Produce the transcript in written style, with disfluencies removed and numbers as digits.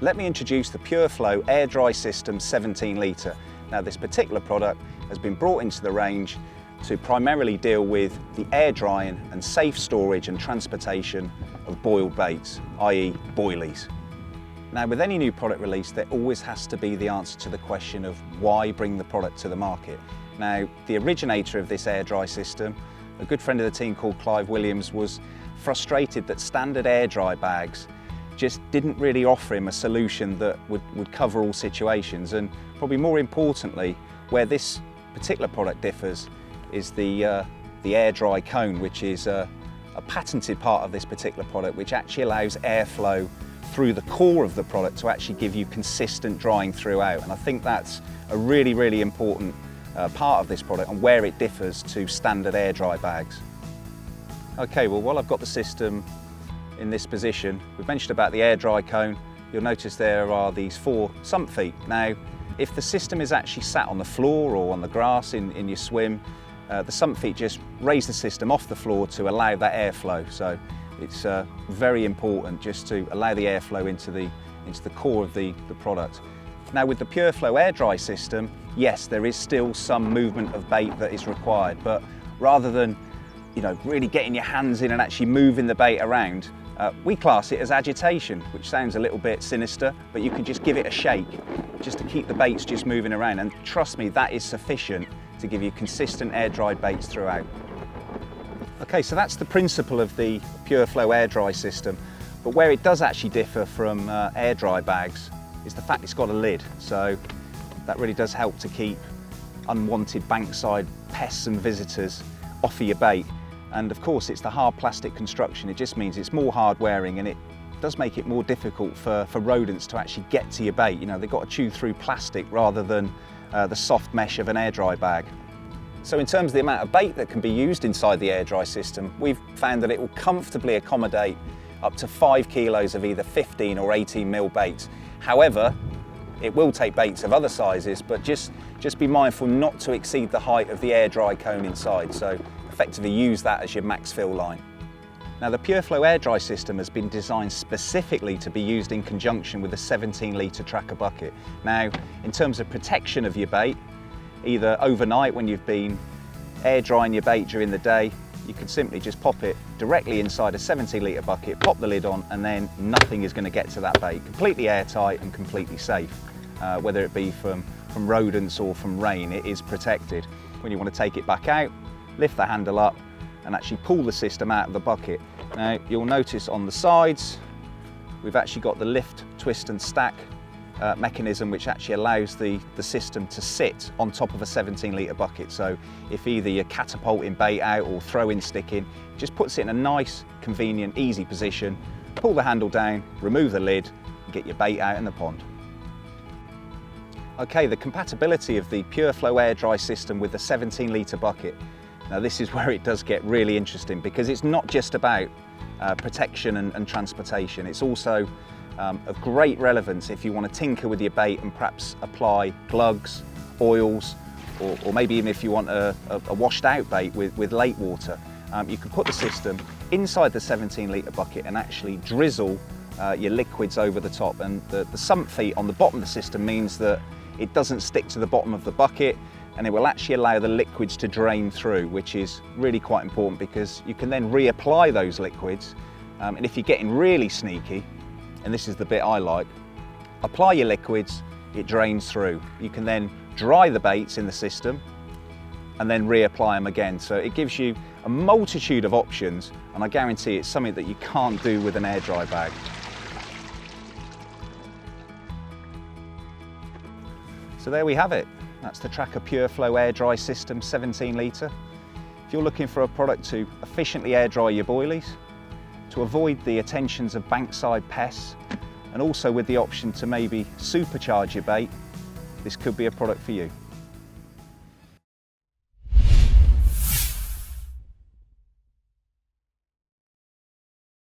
let me introduce the Pureflo Air-Dry System 17 litre. Now this particular product has been brought into the range to primarily deal with the air drying and safe storage and transportation of boiled baits, i.e. boilies. Now with any new product release, there always has to be the answer to the question of why bring the product to the market. Now the originator of this air-dry system, a good friend of the team called Clive Williams, was frustrated that standard air-dry bags just didn't really offer him a solution that would cover all situations. And probably more importantly, where this particular product differs is the AirDry Comb, which is a patented part of this particular product, which actually allows airflow through the core of the product to actually give you consistent drying throughout. And I think that's a really, really important part of this product and where it differs to standard air-dry bags. Okay, well, while I've got the system in this position, we've mentioned about the AirDry Comb. You'll notice there are these 4 sump feet. Now, if the system is actually sat on the floor or on the grass in your swim, the sump feet just raise the system off the floor to allow that airflow. So it's very important just to allow the airflow into the core of the product. Now with the Pureflo Air-Dry system, yes, there is still some movement of bait that is required, but rather than really getting your hands in and actually moving the bait around, we class it as agitation, which sounds a little bit sinister, but you can just give it a shake just to keep the baits just moving around, and trust me, that is sufficient to give you consistent air-dried baits throughout. Okay, so that's the principle of the Pureflo Air-Dry system, but where it does actually differ from air-dry bags is the fact it's got a lid, so that really does help to keep unwanted bankside pests and visitors off of your bait. And of course it's the hard plastic construction. It just means it's more hard wearing, and it does make it more difficult for rodents to actually get to your bait. They've got to chew through plastic rather than the soft mesh of an air-dry bag. So in terms of the amount of bait that can be used inside the air-dry system, we've found that it will comfortably accommodate up to 5 kilos of either 15 or 18 mil baits. However, it will take baits of other sizes, but just be mindful not to exceed the height of the air-dry cone inside. So effectively use that as your max fill line. Now the Pureflo Air-Dry system has been designed specifically to be used in conjunction with a 17 litre Trakker bucket. Now in terms of protection of your bait, either overnight when you've been air drying your bait during the day, you can simply just pop it directly inside a 17 litre bucket, pop the lid on, and then nothing is going to get to that bait. Completely airtight and completely safe. Whether it be from rodents or from rain, it is protected. When you want to take it back out, lift the handle up and actually pull the system out of the bucket. Now you'll notice on the sides we've actually got the lift, twist and stack mechanism, which actually allows the system to sit on top of a 17 litre bucket. So if either you're catapulting bait out or throwing stick in, it just puts it in a nice, convenient, easy position. Pull the handle down, remove the lid and get your bait out in the pond. Okay, the compatibility of the Pureflo Air-Dry system with the 17 litre bucket. Now this is where it does get really interesting, because it's not just about protection and transportation. It's also of great relevance if you want to tinker with your bait and perhaps apply glugs, oils, or maybe even if you want a washed out bait with lake water. You can put the system inside the 17 litre bucket and actually drizzle your liquids over the top. And the sump feet on the bottom of the system means that it doesn't stick to the bottom of the bucket, and it will actually allow the liquids to drain through, which is really quite important because you can then reapply those liquids. And if you're getting really sneaky, and this is the bit I like, apply your liquids, it drains through. You can then dry the baits in the system and then reapply them again. So it gives you a multitude of options, and I guarantee it's something that you can't do with an air dry bag. So there we have it. That's the Trakker Pureflo Air-Dry System 17 litre. If you're looking for a product to efficiently air dry your boilies, to avoid the attentions of bankside pests, and also with the option to maybe supercharge your bait, this could be a product for you.